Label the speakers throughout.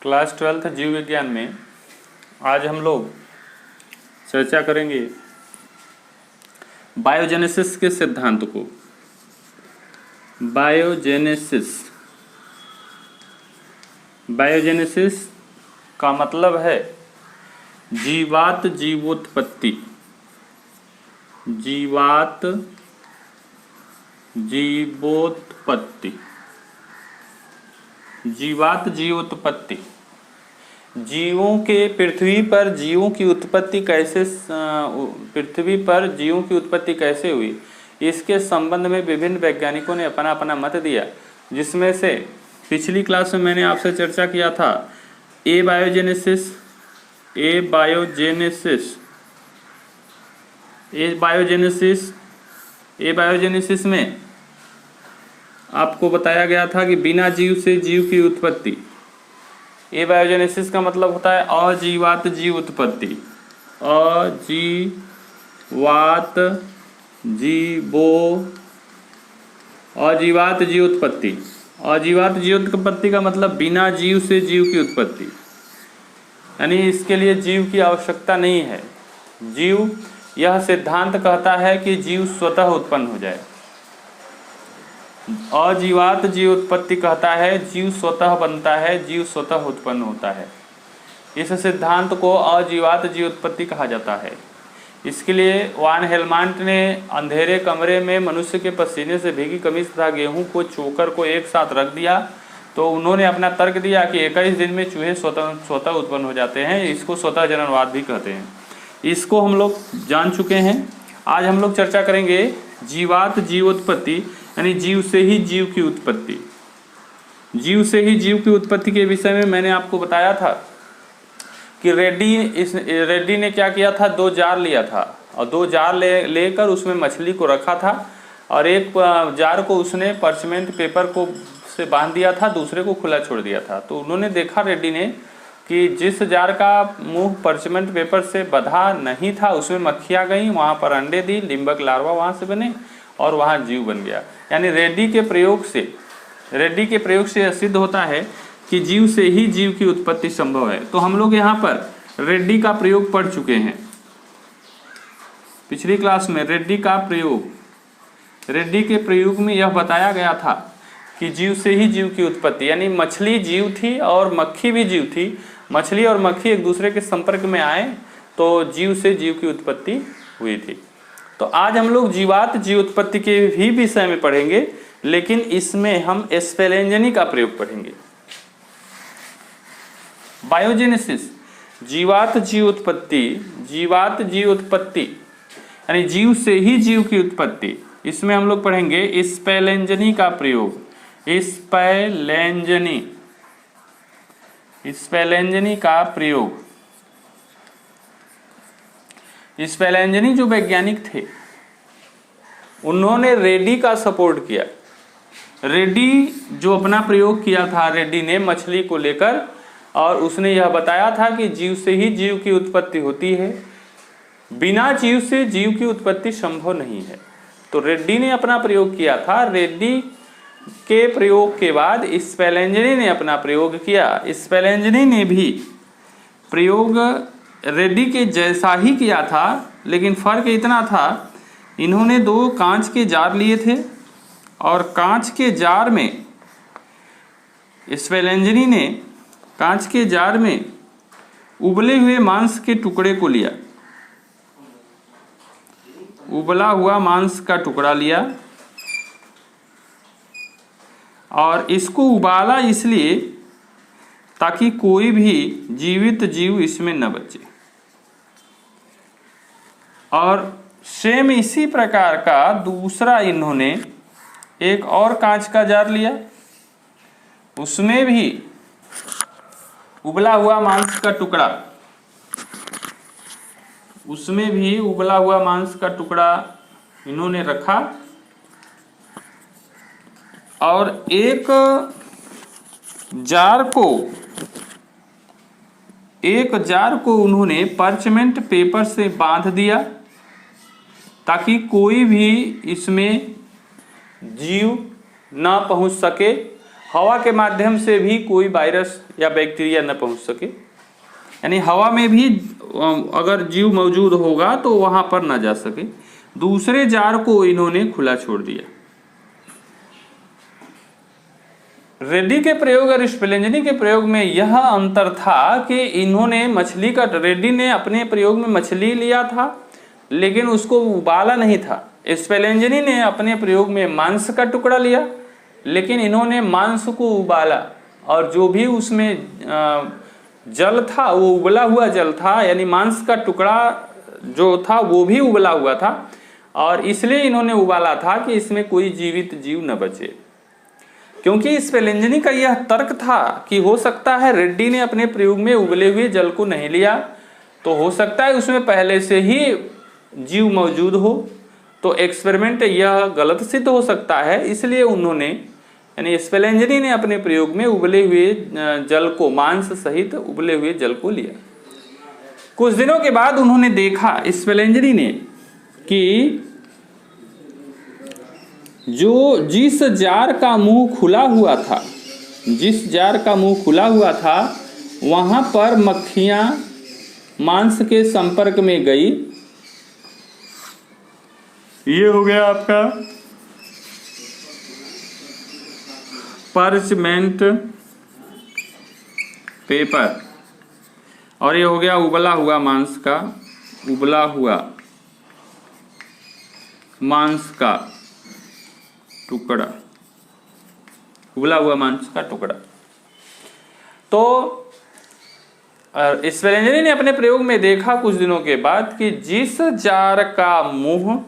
Speaker 1: Class 12 जीव विज्ञान में आज हम लोग चर्चा करेंगे बायोजेनेसिस के सिद्धांत को। बायोजेनेसिस का मतलब है जीवात जीवोत्पत्ति। जीवात जीवोत्पत्ति। जीवात जीवोत्पत्ति, जीवों के पृथ्वी पर जीवों की उत्पत्ति कैसे हुई, इसके संबंध में विभिन्न वैज्ञानिकों ने अपना अपना मत दिया, जिसमें से पिछली क्लास में मैंने आपसे चर्चा किया था ए बायोजेनेसिस में आपको बताया गया था कि बिना जीव से जीव की उत्पत्ति। ए बायोजेनेसिस का मतलब होता है अजीवात जीव उत्पत्ति। अजीवात जीव उत्पत्ति। अजीवात जीव उत्पत्ति का मतलब बिना जीव से जीव की उत्पत्ति, यानी इसके लिए जीव की आवश्यकता नहीं है। यह सिद्धांत कहता है कि जीव स्वतः उत्पन्न हो जाए। अजीवात जीव उत्पत्ति कहता है जीव स्वतः बनता है, जीव स्वतः उत्पन्न होता है। इस सिद्धांत को अजीवात जीव उत्पत्ति कहा जाता है। इसके लिए वान हेलमांट ने अंधेरे कमरे में मनुष्य के पसीने से भीगी कमीज तथा गेहूं को चोकर को एक साथ रख दिया, तो उन्होंने अपना तर्क दिया कि 21 दिन में चूहे स्वतः उत्पन्न हो जाते हैं। इसको स्वतः जननवाद भी कहते हैं। इसको हम लोग जान चुके हैं। आज हम लोग चर्चा करेंगे जीवात जीवोत्पत्ति, यानी जीव से ही जीव की उत्पत्ति। जीव से ही जीव की उत्पत्ति के विषय में मैंने आपको बताया था कि रेड्डी ने क्या किया था, 2 जार लिया था और 2 जार लेकर उसमें मछली को रखा था और एक जार को उसने पर्चमेंट पेपर को से बांध दिया था, दूसरे को खुला छोड़ दिया था। तो उन्होंने देखा रेड्डी ने कि जिस जार का मुंह पर्चमेंट पेपर से बंधा नहीं था उसमें मक्खियाँ गईं, वहाँ पर अंडे दी, डिम्बक लार्वा वहाँ से बने और वहाँ जीव बन गया। यानी रेड्डी के प्रयोग से यह सिद्ध होता है कि जीव से ही जीव की उत्पत्ति संभव है। तो हम लोग यहाँ पर रेड्डी का प्रयोग पढ़ चुके हैं। पिछली क्लास में रेड्डी के प्रयोग में यह बताया गया था कि जीव से ही जीव की उत्पत्ति, यानी मछली जीव थी और मक्खी भी जीव थी। मछली और मक्खी एक दूसरे के संपर्क में आए तो जीव से जीव की उत्पत्ति हुई थी। तो आज हम लोग जीवात जीव उत्पत्ति के भी विषय में पढ़ेंगे, लेकिन इसमें हम स्पेलेंजनी का प्रयोग पढ़ेंगे। बायोजेनेसिस, जीवात जीव उत्पत्ति यानी जीव से ही जीव की उत्पत्ति, इसमें हम लोग पढ़ेंगे स्पेलेंजनी का प्रयोग। स्पेलेंजनी का प्रयोग। स्पेलेंजनी जो वैज्ञानिक थे उन्होंने रेड्डी का सपोर्ट किया। रेड्डी जो अपना प्रयोग किया था, रेड्डी ने मछली को लेकर, और उसने यह बताया था कि जीव से ही जीव की उत्पत्ति होती है, बिना जीव से जीव की उत्पत्ति संभव नहीं है। तो रेड्डी ने अपना प्रयोग किया था। रेड्डी के प्रयोग के बाद स्पेलेंजनी ने अपना प्रयोग किया। स्पेलेंजनी ने भी प्रयोग रेड्डी के जैसा ही किया था, लेकिन फर्क इतना था, इन्होंने 2 कांच के जार लिए थे और कांच के जार में स्पेलेंजनी ने कांच के जार में उबले हुए मांस के टुकड़े को लिया। उबला हुआ मांस का टुकड़ा लिया और इसको उबाला इसलिए ताकि कोई भी जीवित जीव इसमें न बचे। और सेम इसी प्रकार का दूसरा इन्होंने एक और कांच का जार लिया, उसमें भी उबला हुआ मांस का टुकड़ा इन्होंने रखा और एक जार को उन्होंने पर्चमेंट पेपर से बांध दिया ताकि कोई भी इसमें जीव ना पहुंच सके हवा के माध्यम से भी कोई वायरस या बैक्टीरिया न पहुंच सके, यानी हवा में भी अगर जीव मौजूद होगा तो वहां पर न जा सके। दूसरे जार को इन्होंने खुला छोड़ दिया। रेड्डी के प्रयोग और स्पेलेंजनी के प्रयोग में यह अंतर था कि इन्होंने मछली का, रेड्डी ने अपने प्रयोग में मछली लिया था लेकिन उसको उबाला नहीं था। स्पेलेंजनी ने अपने प्रयोग में मांस का टुकड़ा लिया लेकिन इन्होंने मांस को उबाला, और जो भी उसमें जल था वो उबला हुआ जल था, यानी मांस का टुकड़ा जो था वो भी उबला हुआ था, और इसलिए इन्होंने उबाला था कि इसमें कोई जीवित जीव न बचे। क्योंकि स्पेलेंजनी का यह तर्क था कि हो सकता है रेड्डी ने अपने प्रयोग में उबले हुए जल को नहीं लिया, तो हो सकता है उसमें पहले से ही जीव मौजूद हो, तो एक्सपेरिमेंट यह गलत सिद्ध हो सकता है। इसलिए उन्होंने, यानी स्पेलेंजनी ने अपने प्रयोग में उबले हुए जल को, मांस सहित उबले हुए जल को लिया। कुछ दिनों के बाद उन्होंने देखा, स्पेलेंजनी ने, कि जिस जार का मुंह खुला हुआ था, जिस जार का मुंह खुला हुआ था वहां पर मक्खियां मांस के संपर्क में गई। ये हो गया आपका पार्चमेंट पेपर, और ये हो गया उबला हुआ मांस का, उबला हुआ मांस का टुकड़ा, उबला हुआ मांस का टुकड़ा। तो स्पेलेंजनी ने अपने प्रयोग में देखा कुछ दिनों के बाद कि जिस जार का मुंह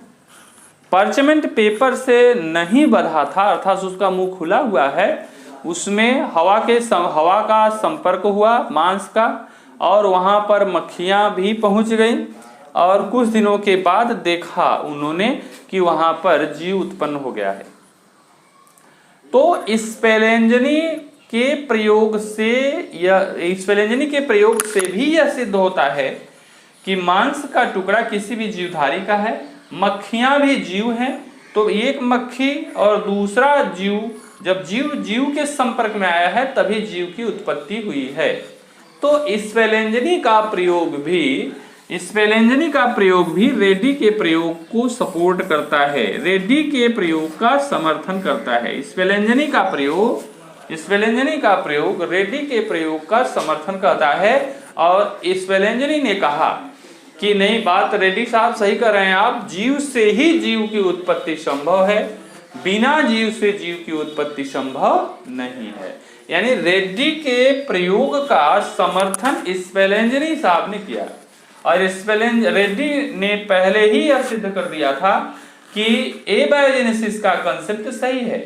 Speaker 1: पार्चमेंट पेपर से नहीं बंधा था, अर्थात उसका मुंह खुला हुआ है, उसमें हवा का संपर्क हुआ मांस का, और वहां पर मक्खियां भी पहुंच गईं, और कुछ दिनों के बाद देखा उन्होंने कि वहां पर जीव उत्पन्न हो गया है। तो स्पेलेंजनी के प्रयोग से, या स्पेलेंजनी के प्रयोग से भी यह सिद्ध होता है कि मांस का टुकड़ा किसी भी जीवधारी का है, मक्खियां भी जीव हैं। तो एक मक्खी और दूसरा जीव, जब जीव के संपर्क में आया है तभी जीव की उत्पत्ति हुई है। तो स्पेलेंजनी का प्रयोग भी रेड्डी के प्रयोग को सपोर्ट करता है, रेड्डी के प्रयोग का समर्थन करता है। स्पेलेंजनी का प्रयोग रेड्डी के प्रयोग का समर्थन करता है। और स्पेलेंजनी ने कहा कि नहीं, बात रेड्डी साहब सही कर रहे हैं आप, जीव से ही जीव की उत्पत्ति संभव है, बिना जीव से जीव की उत्पत्ति संभव नहीं है। यानी रेड्डी के प्रयोग का समर्थन स्पेलेंजनी साहब ने किया, और रेड्डी ने पहले ही यह सिद्ध कर दिया था कि एबायोजेनेसिस का कंसेप्ट सही है।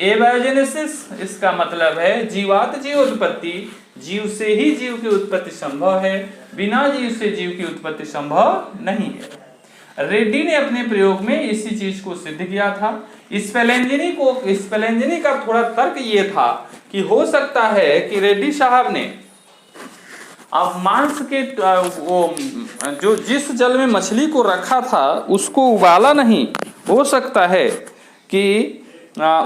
Speaker 1: एबायोजेनेसिस इसका मतलब है जीवात जीव उत्पत्ति, जीव से ही जीव की उत्पत्ति संभव है, बिना जीव से जीव की उत्पत्ति संभव नहीं है। रेड्डी ने अपने प्रयोग में इसी चीज को सिद्ध किया था। स्पेलेंजनी का थोड़ा तर्क ये था कि हो सकता है कि रेड्डी साहब ने अब मांस के जो जिस जल में मछली को रखा था उसको उबाला नहीं, हो सकता है कि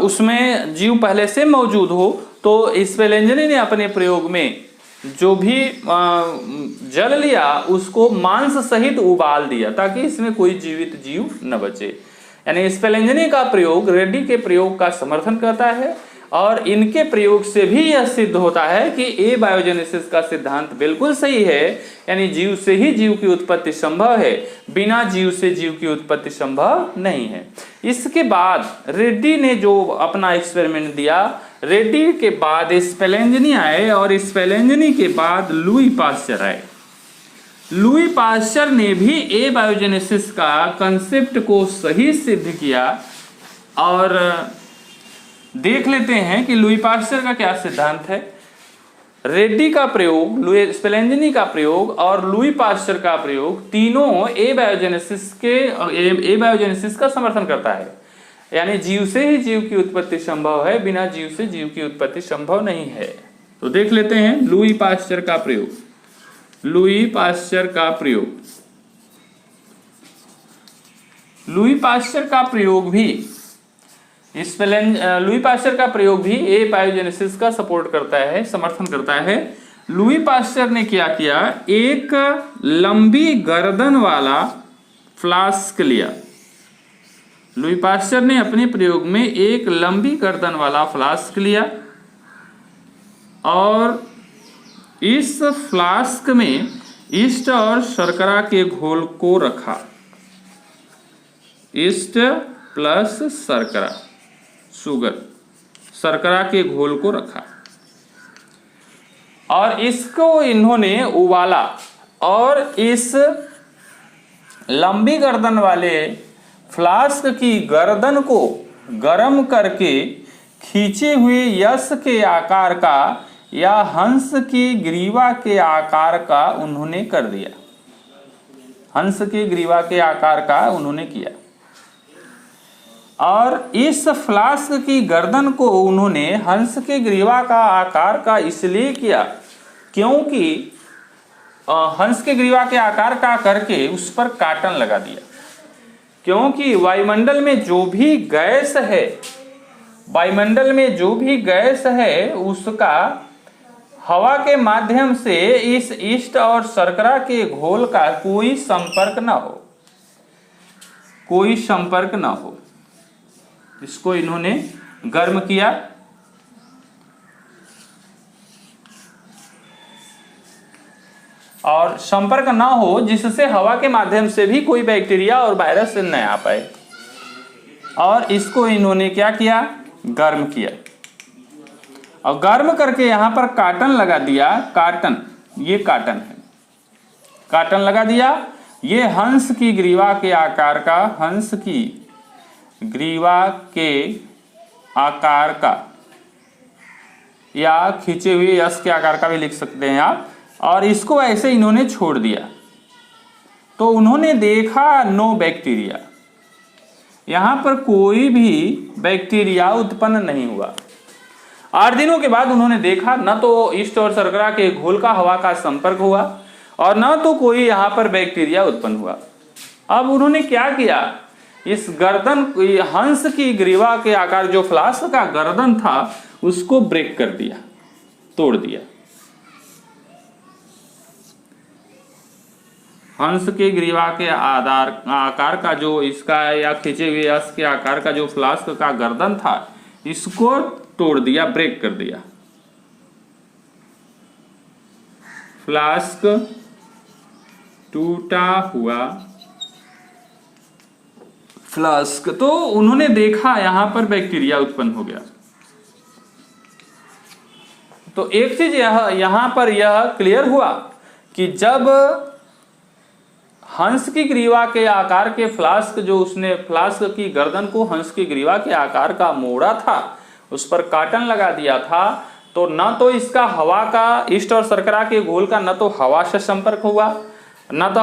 Speaker 1: उसमें जीव पहले से मौजूद हो। तो स्पेलेंजनी ने अपने प्रयोग में जो भी जल लिया उसको मांस सहित उबाल दिया ताकि इसमें कोई जीवित जीव न बचे। यानी स्पेलेंजनी का प्रयोग रेड्डी के प्रयोग का समर्थन करता है, और इनके प्रयोग से भी यह सिद्ध होता है कि एबायोजेनेसिस का सिद्धांत बिल्कुल सही है, यानी जीव से ही जीव की उत्पत्ति संभव है, बिना जीव से जीव की उत्पत्ति संभव नहीं है। इसके बाद रेड्डी ने जो अपना एक्सपेरिमेंट दिया, रेड्डी के बाद स्पेलेंजनी आए, और स्पेलेंजनी के बाद लुई पास्चर आए। लुई पास्चर ने भी एबायोजेनेसिस का कंसेप्ट को सही सिद्ध किया, और देख लेते हैं कि लुई पास्चर का क्या सिद्धांत है। रेड्डी का प्रयोग, स्पेलेंजनी का प्रयोग और लुई पास्चर का प्रयोग तीनों एबायोजेनेसिस का समर्थन करता है, यानी जीव से ही जीव की उत्पत्ति संभव है, बिना जीव से जीव की उत्पत्ति संभव नहीं है। तो देख लेते हैं लुई पास्चर का प्रयोग। लुई पास्चर का प्रयोग भी लुई पास्चर का प्रयोग भी एबायोजेनेसिस का सपोर्ट करता है, समर्थन करता है। लुई पास्चर ने क्या किया, एक लंबी गर्दन वाला फ्लास्क लिया। लुई पास्चर ने अपने प्रयोग में एक लंबी गर्दन वाला फ्लास्क लिया और इस फ्लास्क में ईस्ट और शर्करा के घोल को रखा। ईस्ट प्लस शर्करा, शुगर, शर्करा के घोल को रखा और इसको इन्होंने उबाला और इस लंबी गर्दन वाले फ्लास्क की गर्दन को गर्म करके खींचे हुए यश के आकार का या हंस की ग्रीवा के आकार का उन्होंने कर दिया। हंस की ग्रीवा के आकार का उन्होंने किया और इस फ्लास्क की गर्दन को उन्होंने हंस के ग्रीवा का आकार का इसलिए किया क्योंकि हंस के ग्रीवा के आकार का करके उस पर काटन लगा दिया, क्योंकि वायुमंडल में जो भी गैस है, वायुमंडल में जो भी गैस है उसका हवा के माध्यम से इस ईस्ट और शर्करा के घोल का कोई संपर्क ना हो, कोई संपर्क ना हो। इसको इन्होंने गर्म किया और संपर्क ना हो जिससे हवा के माध्यम से भी कोई बैक्टीरिया और वायरस न आ पाए, और इसको इन्होंने क्या किया, गर्म किया और गर्म करके यहां पर काटन लगा दिया। काटन, ये काटन है, काटन लगा दिया। ये हंस की ग्रीवा के आकार का, हंस की ग्रीवा के आकार का या खींचे हुए यश के आकार का भी लिख सकते हैं आप, और इसको ऐसे इन्होंने छोड़ दिया तो उन्होंने देखा नो बैक्टीरिया, यहां पर कोई भी बैक्टीरिया उत्पन्न नहीं हुआ। 8 दिनों के बाद उन्होंने देखा न तो ईस्ट और शर्करा के घोल का हवा का संपर्क हुआ और न तो कोई यहां पर बैक्टीरिया उत्पन्न हुआ। अब उन्होंने क्या किया, इस गर्दन, हंस की ग्रीवा के आकार जो फ्लास्क का गर्दन था उसको ब्रेक कर दिया, तोड़ दिया। हंस के ग्रीवा के आकार का जो इसका या खींचे हुए यश के आकार का जो फ्लास्क का गर्दन था इसको तोड़ दिया, ब्रेक कर दिया। फ्लास्क टूटा हुआ फ्लास्क, तो उन्होंने देखा यहां पर बैक्टीरिया उत्पन्न हो गया। तो एक चीज यहां पर यह क्लियर हुआ कि जब हंस की ग्रीवा के आकार के फ्लास्क, जो उसने फ्लास्क की गर्दन को हंस की ग्रीवा के आकार का मोड़ा था, उस पर काटन लगा दिया था, तो न तो इसका हवा का, ईस्ट और शर्करा के घोल का न तो हवा से संपर्क हुआ, न तो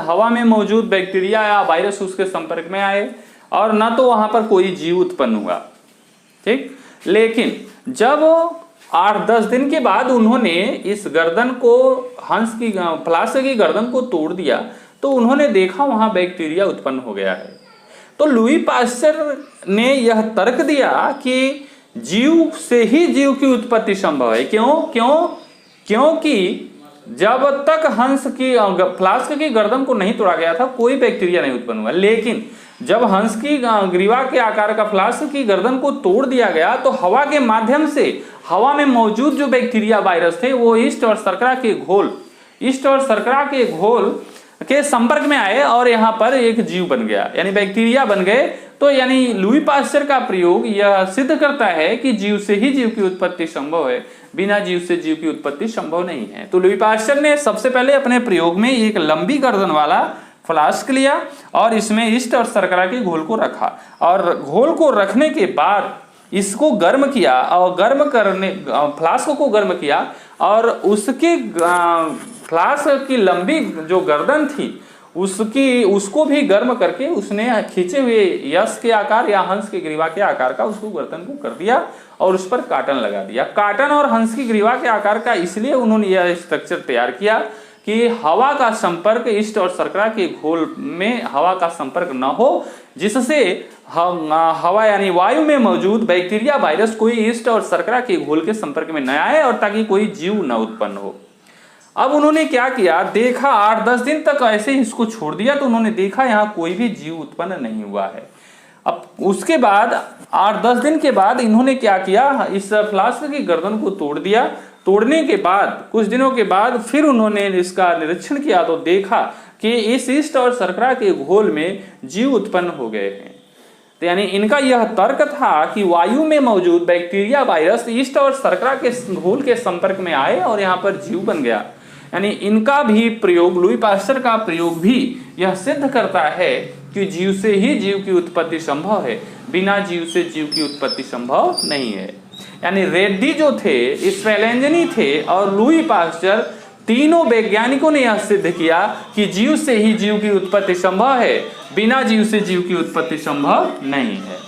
Speaker 1: हवा में मौजूद बैक्टीरिया या वायरस उसके संपर्क में आए, और न तो वहां पर कोई जीव उत्पन्न हुआ। ठीक, लेकिन जब 8-10 दिन के बाद उन्होंने इस गर्दन को, हंस की फ्लास्क की गर्दन को तोड़ दिया तो उन्होंने देखा वहां बैक्टीरिया उत्पन्न हो गया है। तो लुई पास्चर ने यह तर्क दिया कि जीव से ही जीव की उत्पत्ति संभव है। क्योंकि जब तक हंस की फ्लास्क की गर्दन को नहीं तोड़ा गया था कोई बैक्टीरिया नहीं उत्पन्न हुआ, लेकिन जब हंस की ग्रीवा के आकार का फ्लास्क की गर्दन को तोड़ दिया गया तो हवा के माध्यम से हवा में मौजूद जो बैक्टीरिया वायरस थे वो ईस्ट और शर्करा के घोल के संपर्क में आए और यहाँ पर एक जीव बन गया, यानी बैक्टीरिया बन गए। तो यानी लुई पास्चर का प्रयोग यह सिद्ध करता है कि जीव से ही जीव की उत्पत्ति संभव है, बिना जीव से जीव की उत्पत्ति संभव नहीं है। तो लुई पास्चर ने सबसे पहले अपने प्रयोग में एक लंबी गर्दन वाला फ्लास्क लिया और इसमें ईस्ट और शर्करा के घोल को रखा, और घोल को रखने के बाद इसको गर्म किया और फ्लास्क को गर्म किया और उसके फ्लास्क की लंबी जो गर्दन थी उसको भी गर्म करके उसने खींचे हुए यश के आकार या हंस के ग्रीवा के आकार का उसको गर्दन को कर दिया और उस पर काटन लगा दिया। काटन और हंस की ग्रीवा के आकार का इसलिए उन्होंने यह स्ट्रक्चर तैयार किया कि हवा का संपर्क ईस्ट और शर्करा के घोल में हवा का संपर्क न हो, जिससे हवा यानी वायु में मौजूद बैक्टीरिया वायरस कोई ईस्ट और शर्करा के घोल के संपर्क में न आए और ताकि कोई जीव न उत्पन्न हो। अब उन्होंने क्या किया, देखा 8-10 दिन तक ऐसे ही इसको छोड़ दिया, तो उन्होंने देखा यहाँ कोई भी जीव उत्पन्न नहीं हुआ है। अब उसके बाद 8-10 दिन के बाद इन्होंने क्या किया, इस फ्लास्क की गर्दन को तोड़ दिया। तोड़ने के बाद कुछ दिनों के बाद फिर उन्होंने इसका निरीक्षण किया तो देखा कि इस ईस्ट और शर्करा के घोल में जीव उत्पन्न हो गए हैं। तो यानी इनका यह तर्क था कि वायु में मौजूद बैक्टीरिया वायरस ईस्ट और शर्करा के घोल के संपर्क में आए और यहाँ पर जीव बन गया। यानी इनका भी प्रयोग, लुई पास्चर का प्रयोग भी यह सिद्ध करता है कि जीव से ही जीव की उत्पत्ति संभव है, बिना जीव से जीव की उत्पत्ति संभव नहीं है। यानी रेड्डी जो थे, स्ट्रेलेंजनी थे और लुई पास्चर, तीनों वैज्ञानिकों ने यह सिद्ध किया कि जीव से ही जीव की उत्पत्ति संभव है, बिना जीव से जीव की उत्पत्ति संभव नहीं है।